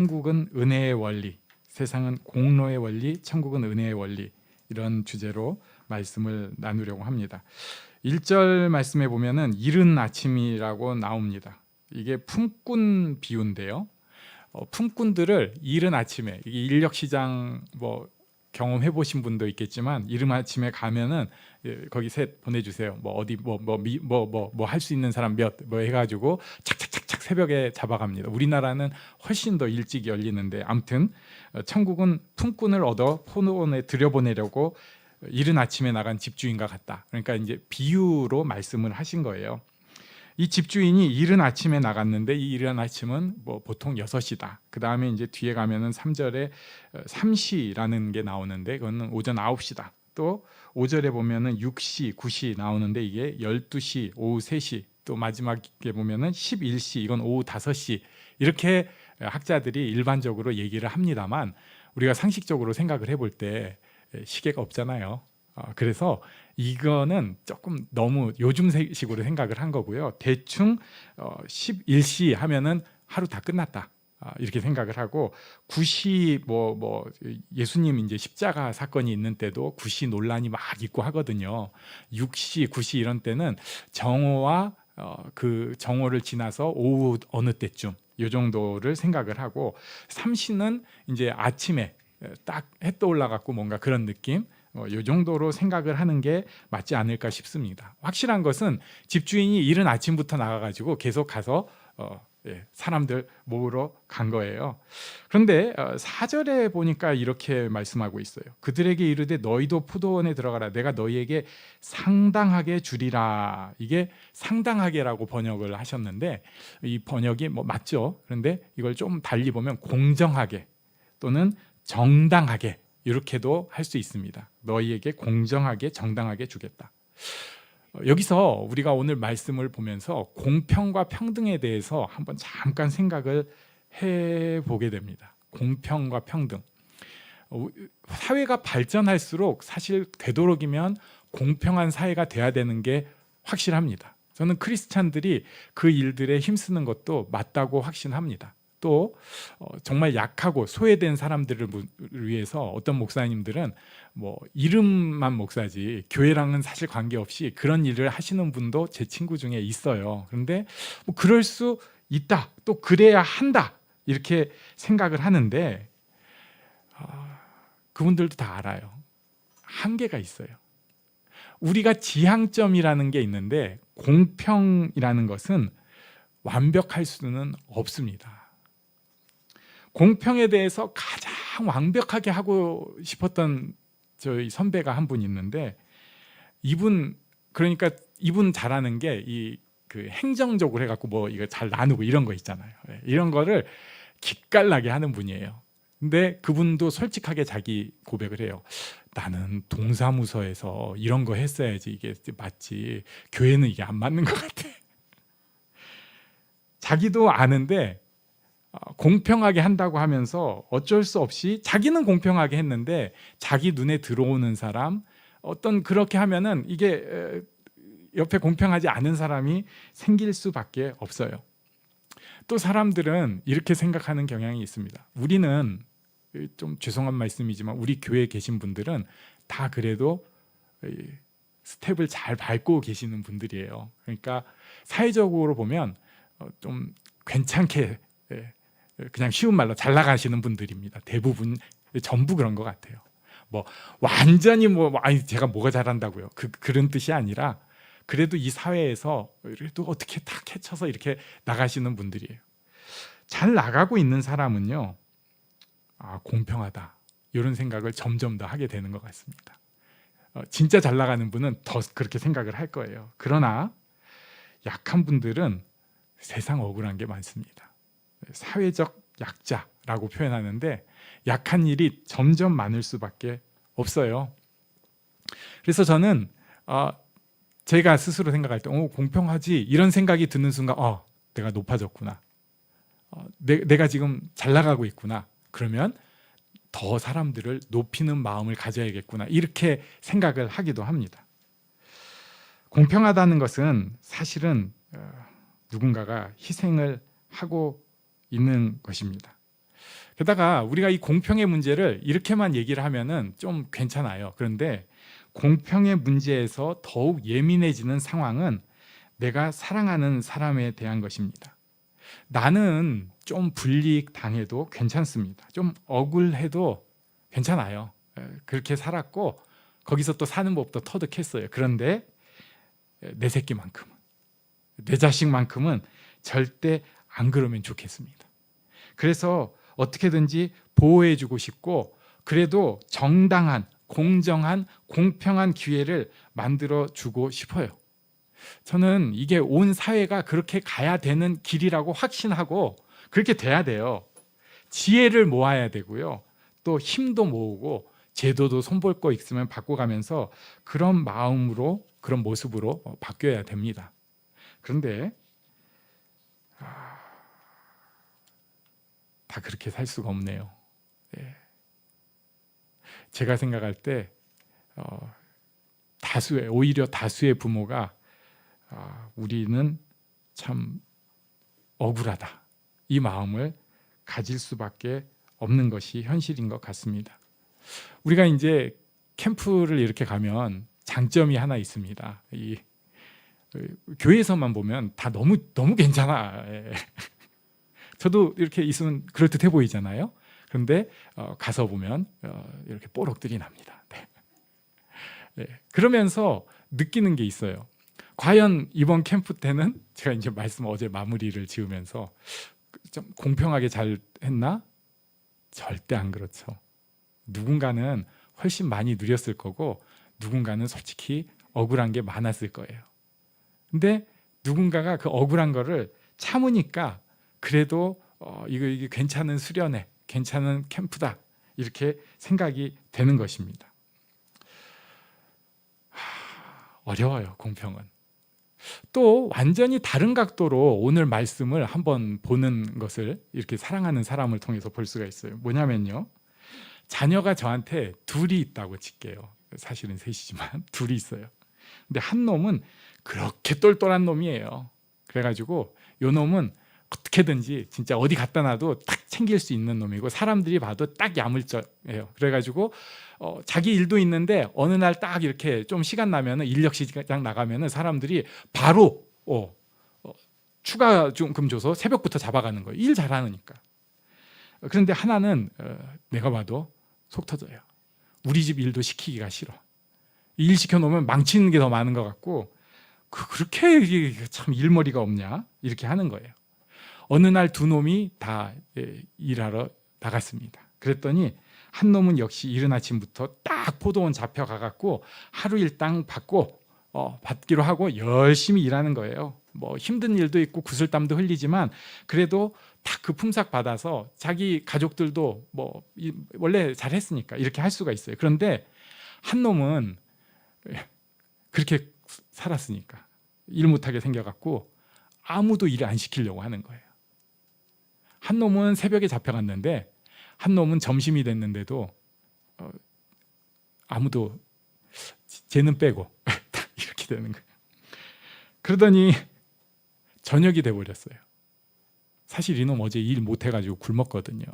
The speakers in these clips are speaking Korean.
천국은 은혜의 원리, 세상은 공로의 원리, 천국은 은혜의 원리, 이런 주제로 말씀을 나누려고 합니다. 1절 말씀에 보면은 이른 아침이라고 나옵니다. 이게 품꾼 비유인데요. 품꾼들을 이른 아침에, 이게 인력시장 경험해 보신 분도 있겠지만, 이른 아침에 가면은 거기 셋 보내주세요. 어디 할 수 있는 사람 몇 해가지고 착착착착 새벽에 잡아갑니다. 우리나라는 훨씬 더 일찍 열리는데, 아무튼 천국은 품꾼을 얻어 포도원에 들여보내려고 이른 아침에 나간 집주인과 같다. 그러니까 이제 비유로 말씀을 하신 거예요. 이 집주인이 이른 아침에 나갔는데, 이 이른 아침은 보통 6시다. 그 다음에 이제 뒤에 가면은 3절에 3시라는 게 나오는데, 그거는 오전 9시다. 또 5절에 보면은 6시, 9시 나오는데, 이게 12시, 오후 3시, 또 마지막에 보면은 11시, 이건 오후 5시. 이렇게 학자들이 일반적으로 얘기를 합니다만, 우리가 상식적으로 생각을 해볼 때 시계가 없잖아요. 그래서 이거는 조금 너무 요즘식으로 생각을 한 거고요. 대충 11시 하면은 하루 다 끝났다, 이렇게 생각을 하고, 9시 예수님 이제 십자가 사건이 있는 때도 9시 논란이 막 있고 하거든요. 6시, 9시 이런 때는 정오와 그 정오를 지나서 오후 어느 때쯤, 이 정도를 생각을 하고, 3시는 이제 아침에 딱 해 떠올라갖고 뭔가 그런 느낌, 이 정도로 생각을 하는 게 맞지 않을까 싶습니다. 확실한 것은 집주인이 이른 아침부터 나가가지고 계속 가서 사람들 모으러 간 거예요. 그런데 4절에 보니까 이렇게 말씀하고 있어요. 그들에게 이르되 너희도 포도원에 들어가라. 내가 너희에게 상당하게 주리라. 이게 상당하게라고 번역을 하셨는데, 이 번역이 맞죠? 그런데 이걸 좀 달리 보면 공정하게 또는 정당하게, 이렇게도 할 수 있습니다. 너희에게 공정하게 정당하게 주겠다. 여기서 우리가 오늘 말씀을 보면서 공평과 평등에 대해서 한번 잠깐 생각을 해보게 됩니다. 공평과 평등. 사회가 발전할수록 사실 되도록이면 공평한 사회가 돼야 되는 게 확실합니다. 저는 크리스찬들이 그 일들에 힘쓰는 것도 맞다고 확신합니다. 또 정말 약하고 소외된 사람들을 위해서 어떤 목사님들은 이름만 목사지 교회랑은 사실 관계없이 그런 일을 하시는 분도 제 친구 중에 있어요. 그런데 그럴 수 있다, 또 그래야 한다, 이렇게 생각을 하는데, 그분들도 다 알아요. 한계가 있어요. 우리가 지향점이라는 게 있는데, 공평이라는 것은 완벽할 수는 없습니다. 공평에 대해서 가장 완벽하게 하고 싶었던 저희 선배가 한 분 있는데, 이분 잘하는 게 그 행정적으로 해갖고 이거 잘 나누고 이런 거 있잖아요. 이런 거를 기깔나게 하는 분이에요. 근데 그분도 솔직하게 자기 고백을 해요. 나는 동사무소에서 이런 거 했어야지 이게 맞지, 교회는 이게 안 맞는 것 같아. 자기도 아는데 공평하게 한다고 하면서 어쩔 수 없이 자기는 공평하게 했는데, 자기 눈에 들어오는 사람, 그렇게 하면은 이게 옆에 공평하지 않은 사람이 생길 수밖에 없어요. 또 사람들은 이렇게 생각하는 경향이 있습니다. 우리는, 좀 죄송한 말씀이지만 우리 교회에 계신 분들은 다 그래도 스텝을 잘 밟고 계시는 분들이에요. 그러니까 사회적으로 보면 좀 괜찮게, 그냥 쉬운 말로 잘 나가시는 분들입니다. 대부분, 전부 그런 것 같아요. 완전히 아니 제가 뭐가 잘한다고요, 그런 뜻이 아니라, 그래도 이 사회에서 그래도 어떻게 탁 해쳐서 이렇게 나가시는 분들이에요. 잘 나가고 있는 사람은요, 공평하다, 이런 생각을 점점 더 하게 되는 것 같습니다. 진짜 잘 나가는 분은 더 그렇게 생각을 할 거예요. 그러나 약한 분들은 세상 억울한 게 많습니다. 사회적 약자라고 표현하는데, 약한 일이 점점 많을 수밖에 없어요. 그래서 저는 제가 스스로 생각할 때 공평하지, 이런 생각이 드는 순간 내가 높아졌구나, 내가 지금 잘 나가고 있구나, 그러면 더 사람들을 높이는 마음을 가져야겠구나, 이렇게 생각을 하기도 합니다. 공평하다는 것은 사실은 누군가가 희생을 하고 있는 것입니다. 게다가 우리가 이 공평의 문제를 이렇게만 얘기를 하면은 좀 괜찮아요. 그런데 공평의 문제에서 더욱 예민해지는 상황은 내가 사랑하는 사람에 대한 것입니다. 나는 좀 불이익 당해도 괜찮습니다. 좀 억울해도 괜찮아요. 그렇게 살았고 거기서 또 사는 법도 터득했어요. 그런데 내 새끼만큼은, 내 자식만큼은 절대 안 그러면 좋겠습니다. 그래서 어떻게든지 보호해주고 싶고, 그래도 정당한, 공정한, 공평한 기회를 만들어주고 싶어요. 저는 이게 온 사회가 그렇게 가야 되는 길이라고 확신하고 그렇게 돼야 돼요. 지혜를 모아야 되고요. 또 힘도 모으고 제도도 손볼 거 있으면 바꿔가면서 그런 마음으로, 그런 모습으로 바뀌어야 됩니다. 그런데 다 그렇게 살 수가 없네요. 제가 생각할 때 오히려 다수의 부모가 우리는 참 억울하다, 이 마음을 가질 수밖에 없는 것이 현실인 것 같습니다. 우리가 이제 캠프를 이렇게 가면 장점이 하나 있습니다. 교회에서만 보면 다 너무 괜찮아. 저도 이렇게 있으면 그럴듯해 보이잖아요. 그런데 가서 보면 이렇게 뽀록들이 납니다. 그러면서 느끼는 게 있어요. 과연 이번 캠프 때는 제가 이제 어제 마무리를 지으면서 좀 공평하게 잘 했나? 절대 안 그렇죠. 누군가는 훨씬 많이 누렸을 거고 누군가는 솔직히 억울한 게 많았을 거예요. 근데 누군가가 그 억울한 거를 참으니까 그래도 이게 괜찮은 수련회, 괜찮은 캠프다, 이렇게 생각이 되는 것입니다. 어려워요, 공평은. 또 완전히 다른 각도로 오늘 말씀을 한번 보는 것을 이렇게 사랑하는 사람을 통해서 볼 수가 있어요. 뭐냐면요, 자녀가 저한테 둘이 있다고 칠게요. 사실은 셋이지만 둘이 있어요. 근데 한 놈은 그렇게 똘똘한 놈이에요. 그래가지고 요 놈은 어떻게든지 진짜 어디 갖다 놔도 딱 챙길 수 있는 놈이고 사람들이 봐도 딱 야물쩍해요. 그래가지고 자기 일도 있는데 어느 날 딱 이렇게 좀 시간 나면은 인력시장 나가면은 사람들이 바로 추가금 줘서 새벽부터 잡아가는 거예요. 일 잘하니까. 그런데 하나는 내가 봐도 속 터져요. 우리 집 일도 시키기가 싫어. 일 시켜놓으면 망치는 게 더 많은 것 같고 그렇게 참 일머리가 없냐, 이렇게 하는 거예요. 어느 날 두 놈이 다 일하러 나갔습니다. 그랬더니 한 놈은 역시 이른 아침부터 딱 포도원 잡혀가갖고 하루 일당 받기로 하고 열심히 일하는 거예요. 뭐 힘든 일도 있고 구슬땀도 흘리지만 그래도 딱 그 품삯 받아서 자기 가족들도 뭐 원래 잘했으니까 이렇게 할 수가 있어요. 그런데 한 놈은 그렇게 살았으니까 일 못하게 생겨갖고 아무도 일 안 시키려고 하는 거예요. 한 놈은 새벽에 잡혀갔는데 한 놈은 점심이 됐는데도 아무도, 쟤는 빼고 이렇게 되는 거예요. 그러더니 저녁이 돼버렸어요. 사실 이놈 어제 일 못해가지고 굶었거든요.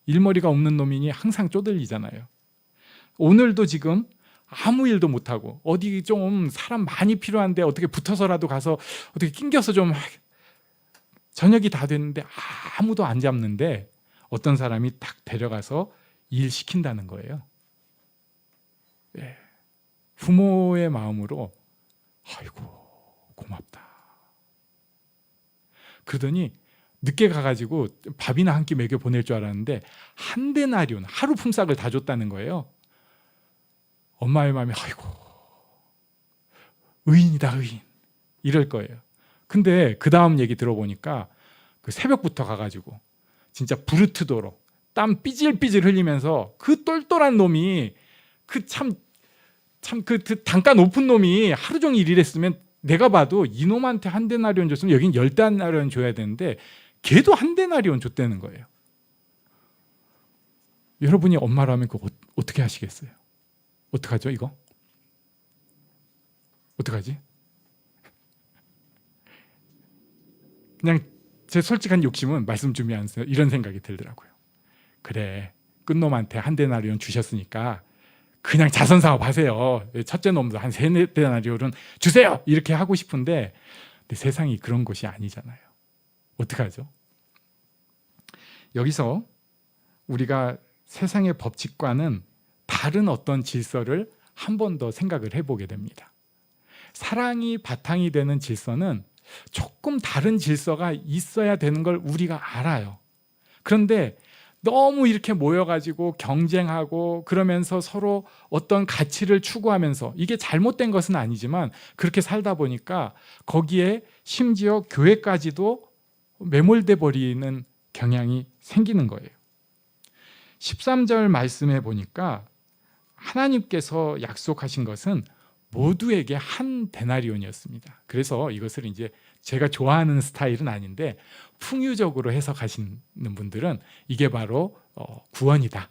일머리가 없는 놈이니 항상 쪼들리잖아요. 오늘도 지금 아무 일도 못하고 어디 좀 사람 많이 필요한데 어떻게 붙어서라도 가서 어떻게 낑겨서 좀, 저녁이 다 됐는데 아무도 안 잡는데 어떤 사람이 딱 데려가서 일 시킨다는 거예요. 부모의 마음으로 아이고 고맙다. 그러더니 늦게 가가지고 밥이나 한 끼 먹여 보낼 줄 알았는데 한 데나리온, 하루 품삯을 다 줬다는 거예요. 엄마의 마음이 아이고 의인이다, 의인, 이럴 거예요. 근데 그 다음 얘기 들어보니까 그 새벽부터 가가지고 진짜 부르트도록 땀 삐질삐질 흘리면서 그 똘똘한 놈이 그 그 단가 높은 놈이 하루 종일 일했으면 내가 봐도 이놈한테 한 데나리온 줬으면 여긴 10데나리온 줘야 되는데 걔도 한 데나리온 줬다는 거예요. 여러분이 엄마라면 그거 어떻게 하시겠어요? 어떡하죠 이거? 어떡하지? 그냥 제 솔직한 욕심은 말씀 준비하면서 이런 생각이 들더라고요. 그래, 끝놈한테 한 데나리온 주셨으니까 그냥 자선사업 하세요. 첫째 놈도 한 3-4데나리온은 주세요. 이렇게 하고 싶은데, 근데 세상이 그런 것이 아니잖아요. 어떡하죠? 여기서 우리가 세상의 법칙과는 다른 어떤 질서를 한 번 더 생각을 해보게 됩니다. 사랑이 바탕이 되는 질서는 조금 다른 질서가 있어야 되는 걸 우리가 알아요. 그런데 너무 이렇게 모여가지고 경쟁하고 그러면서 서로 어떤 가치를 추구하면서, 이게 잘못된 것은 아니지만 그렇게 살다 보니까 거기에 심지어 교회까지도 매몰돼 버리는 경향이 생기는 거예요. 13절 말씀해 보니까 하나님께서 약속하신 것은 모두에게 한 데나리온이었습니다. 그래서 이것을 이제 제가 좋아하는 스타일은 아닌데 풍유적으로 해석하시는 분들은 이게 바로 구원이다,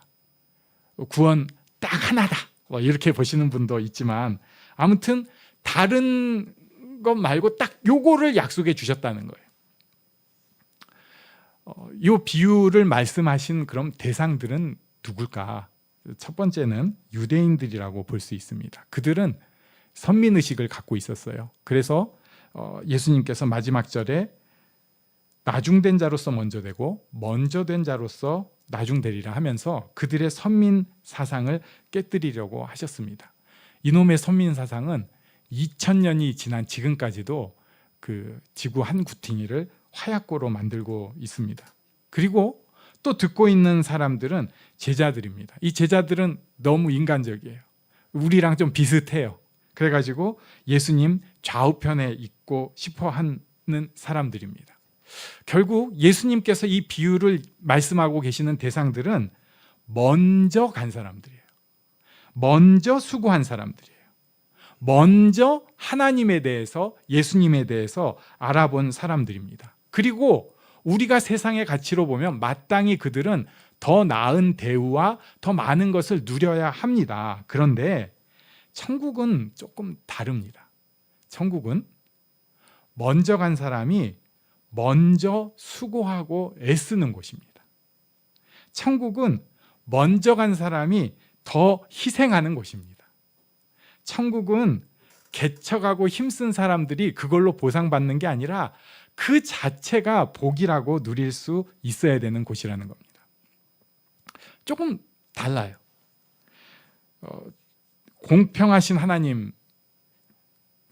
구원 딱 하나다, 이렇게 보시는 분도 있지만, 아무튼 다른 것 말고 딱 요거를 약속해 주셨다는 거예요. 이 비유를 말씀하신 그럼 대상들은 누굴까? 첫 번째는 유대인들이라고 볼 수 있습니다. 그들은 선민의식을 갖고 있었어요. 그래서 예수님께서 마지막 절에 나중된 자로서 먼저 되고 먼저 된 자로서 나중되리라 하면서 그들의 선민 사상을 깨뜨리려고 하셨습니다. 이놈의 선민 사상은 2000년이 지난 지금까지도 그 지구 한 구퉁이를 화약고로 만들고 있습니다. 그리고 또 듣고 있는 사람들은 제자들입니다. 이 제자들은 너무 인간적이에요. 우리랑 좀 비슷해요. 그래가지고 예수님 좌우편에 있고 싶어 하는 사람들입니다. 결국 예수님께서 이 비유를 말씀하고 계시는 대상들은 먼저 간 사람들이에요. 먼저 수고한 사람들이에요. 먼저 하나님에 대해서, 예수님에 대해서 알아본 사람들입니다. 그리고 우리가 세상의 가치로 보면 마땅히 그들은 더 나은 대우와 더 많은 것을 누려야 합니다. 그런데 천국은 조금 다릅니다. 천국은 먼저 간 사람이 먼저 수고하고 애쓰는 곳입니다. 천국은 먼저 간 사람이 더 희생하는 곳입니다. 천국은 개척하고 힘쓴 사람들이 그걸로 보상받는 게 아니라 그 자체가 복이라고 누릴 수 있어야 되는 곳이라는 겁니다. 조금 달라요. 공평하신 하나님,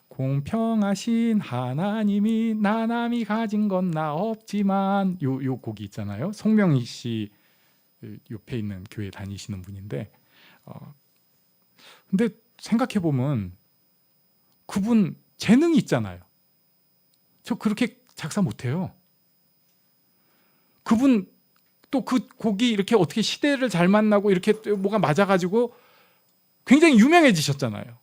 공평하신 하나님이 나남이 가진 건 나 없지만, 요 곡이 있잖아요. 송명희 씨 옆에 있는 교회 다니시는 분인데, 근데 생각해 보면 그분 재능이 있잖아요. 저 그렇게 작사 못해요. 그분 또 그 곡이 이렇게 어떻게 시대를 잘 만나고 이렇게 뭐가 맞아가지고 굉장히 유명해지셨잖아요.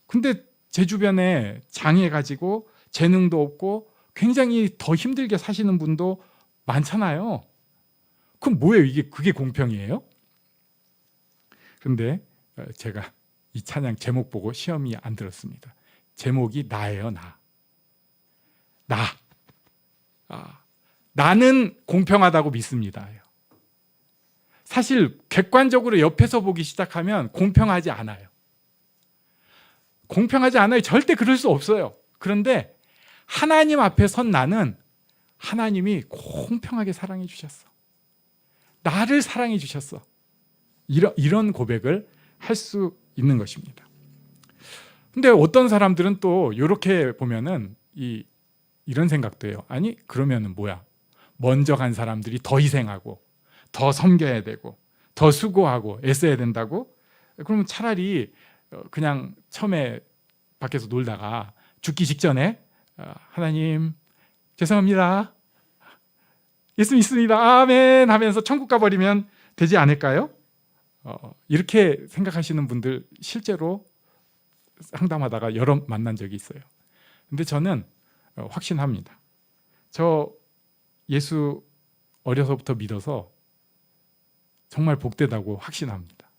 근데 제 주변에 장애가지고 재능도 없고 굉장히 더 힘들게 사시는 분도 많잖아요. 그럼 뭐예요? 그게 공평이에요? 그런데 제가 이 찬양 제목 보고 시험이 안 들었습니다. 제목이 나예요, 나. 나는 공평하다고 믿습니다. 사실 객관적으로 옆에서 보기 시작하면 공평하지 않아요. 공평하지 않아요. 절대 그럴 수 없어요. 그런데 하나님 앞에 선 나는 하나님이 공평하게 사랑해 주셨어. 나를 사랑해 주셨어. 이런 고백을 할 수 있는 것입니다. 근데 어떤 사람들은 또 이렇게 보면은 이런 생각도 해요. 아니, 그러면은 뭐야? 먼저 간 사람들이 더 희생하고 더 섬겨야 되고 더 수고하고 애써야 된다고? 그러면 차라리 그냥 처음에 밖에서 놀다가 죽기 직전에 하나님 죄송합니다, 예수 믿습니다, 아멘 하면서 천국 가버리면 되지 않을까요? 이렇게 생각하시는 분들 실제로 상담하다가 여러 만난 적이 있어요. 근데 저는 확신합니다. 저 예수 어려서부터 믿어서 정말 복되다고 확신합니다.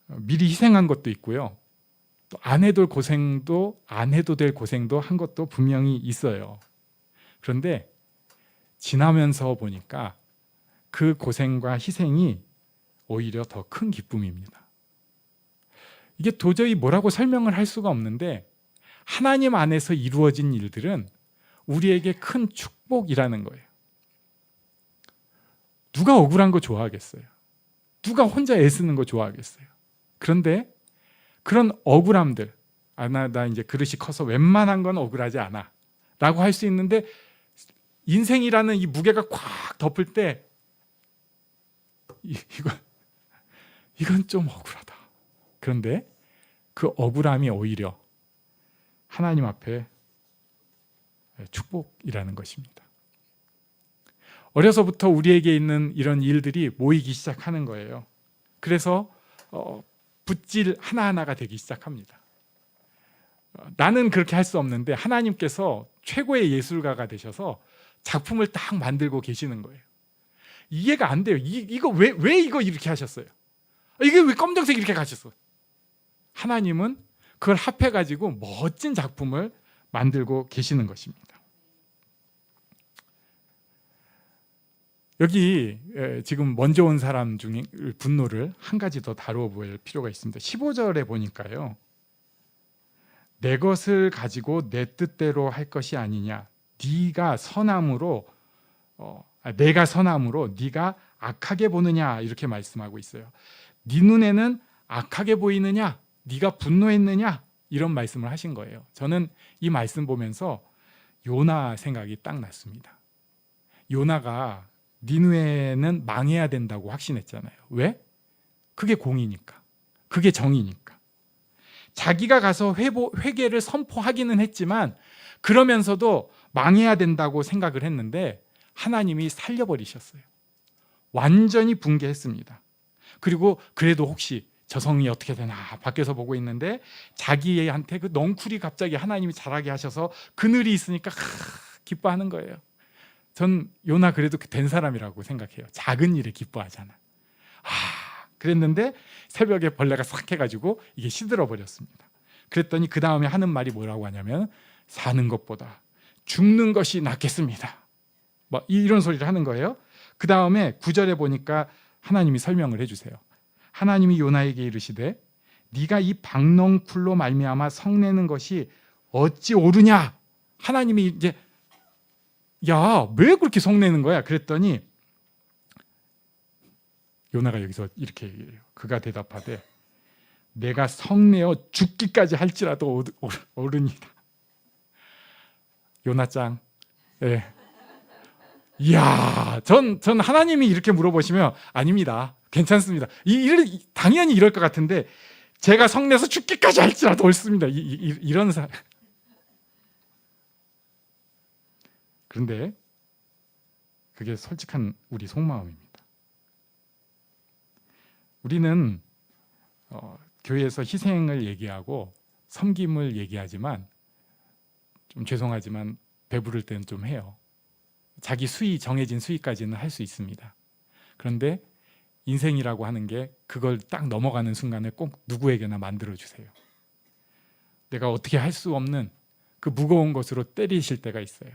미리 희생한 것도 있고요. 또 안 해도 안 해도 될 고생도 한 것도 분명히 있어요. 그런데 지나면서 보니까 그 고생과 희생이 오히려 더 큰 기쁨입니다. 이게 도저히 뭐라고 설명을 할 수가 없는데 하나님 안에서 이루어진 일들은 우리에게 큰 축복이라는 거예요. 누가 억울한 거 좋아하겠어요? 누가 혼자 애쓰는 거 좋아하겠어요? 그런데 그런 억울함들, 나 이제 그릇이 커서 웬만한 건 억울하지 않아 라고 할 수 있는데, 인생이라는 이 무게가 콱 덮을 때 이건 좀 억울하다. 그런데 그 억울함이 오히려 하나님 앞에 축복이라는 것입니다. 어려서부터 우리에게 있는 이런 일들이 모이기 시작하는 거예요. 그래서 붓질 하나하나가 되기 시작합니다. 나는 그렇게 할 수 없는데 하나님께서 최고의 예술가가 되셔서 작품을 딱 만들고 계시는 거예요. 이해가 안 돼요. 이거 왜 이거 이렇게 하셨어요? 이게 왜 검정색 이렇게 가셨어요? 하나님은 그걸 합해가지고 멋진 작품을 만들고 계시는 것입니다. 여기 지금 먼저 온 사람 중에 분노를 한 가지 더 다뤄볼 필요가 있습니다. 15절에 보니까요, 내 것을 가지고 내 뜻대로 할 것이 아니냐, 네가 선함으로 내가 선함으로 네가 악하게 보느냐, 이렇게 말씀하고 있어요. 네 눈에는 악하게 보이느냐, 네가 분노했느냐, 이런 말씀을 하신 거예요. 저는 이 말씀 보면서 요나 생각이 딱 났습니다. 요나가 니느웨는 망해야 된다고 확신했잖아요. 왜? 그게 공이니까, 그게 정의니까. 자기가 가서 회개를 선포하기는 했지만 그러면서도 망해야 된다고 생각을 했는데 하나님이 살려버리셨어요. 완전히 붕괴했습니다. 그리고 그래도 혹시 저 성이 어떻게 되나 밖에서 보고 있는데 자기한테 그 넝쿨이 갑자기 하나님이 자라게 하셔서 그늘이 있으니까 기뻐하는 거예요. 전 요나 그래도 된 사람이라고 생각해요. 작은 일에 기뻐하잖아. 그랬는데 새벽에 벌레가 싹 해가지고 이게 시들어 버렸습니다. 그랬더니 그 다음에 하는 말이 뭐라고 하냐면, 사는 것보다 죽는 것이 낫겠습니다. 뭐 이런 소리를 하는 거예요. 그 다음에 9절에 보니까 하나님이 설명을 해주세요. 하나님이 요나에게 이르시되 네가 이 박넝쿨로 말미암아 성내는 것이 어찌 옳으냐. 하나님이 이제 야, 왜 그렇게 성내는 거야? 그랬더니 요나가 여기서 이렇게 얘기해요. 그가 대답하되 내가 성내어 죽기까지 할지라도 옳으니라. 요나짱. 예. 이야, 전 하나님이 이렇게 물어보시면 아닙니다. 괜찮습니다. 당연히 이럴 것 같은데 제가 성내서 죽기까지 할지라도 옳습니다. 이런 사람. 그런데 그게 솔직한 우리 속마음입니다. 우리는 교회에서 희생을 얘기하고 섬김을 얘기하지만 좀 죄송하지만 배부를 때는 좀 해요. 자기 정해진 수위까지는 할 수 있습니다. 그런데 인생이라고 하는 게 그걸 딱 넘어가는 순간에 꼭 누구에게나 만들어주세요. 내가 어떻게 할 수 없는 그 무거운 것으로 때리실 때가 있어요.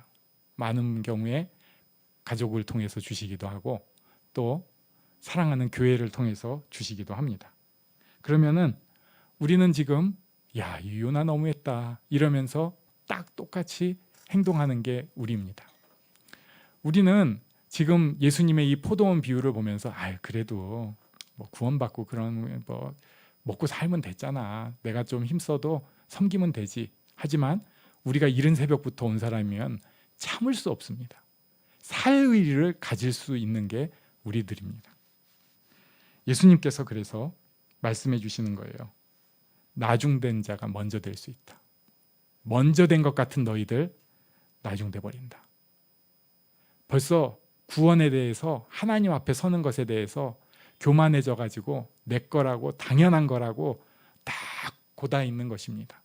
많은 경우에 가족을 통해서 주시기도 하고 또 사랑하는 교회를 통해서 주시기도 합니다. 그러면은 우리는 지금 야, 이 요나 너무했다 이러면서 딱 똑같이 행동하는 게 우리입니다. 우리는 지금 예수님의 이 포도원 비유를 보면서 그래도 뭐 구원받고 그런 뭐 먹고 살면 됐잖아. 내가 좀 힘써도 섬기면 되지. 하지만 우리가 이른 새벽부터 온 사람이면 참을 수 없습니다. 살 의리를 가질 수 있는 게 우리들입니다. 예수님께서 그래서 말씀해 주시는 거예요. 나중된 자가 먼저 될 수 있다. 먼저 된 것 같은 너희들 나중돼 버린다. 벌써 구원에 대해서 하나님 앞에 서는 것에 대해서 교만해져 가지고 내 거라고 당연한 거라고 딱 고다 있는 것입니다.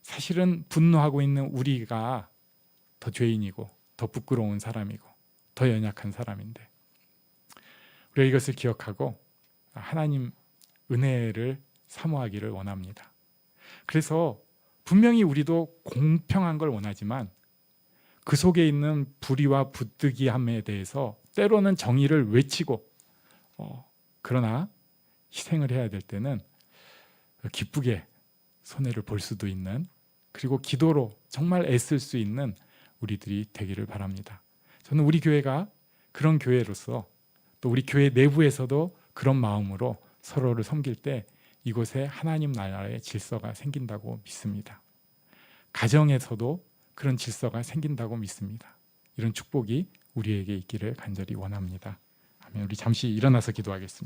사실은 분노하고 있는 우리가 더 죄인이고 더 부끄러운 사람이고 더 연약한 사람인데 우리가 이것을 기억하고 하나님 은혜를 사모하기를 원합니다. 그래서 분명히 우리도 공평한 걸 원하지만 그 속에 있는 불의와 부득이함에 대해서 때로는 정의를 외치고 그러나 희생을 해야 될 때는 기쁘게 손해를 볼 수도 있는, 그리고 기도로 정말 애쓸 수 있는 우리들이 되기를 바랍니다. 저는 우리 교회가 그런 교회로서, 또 우리 교회 내부에서도 그런 마음으로 서로를 섬길 때 이곳에 하나님 나라의 질서가 생긴다고 믿습니다. 가정에서도 그런 질서가 생긴다고 믿습니다. 이런 축복이 우리에게 있기를 간절히 원합니다. 아멘. 우리 잠시 일어나서 기도하겠습니다.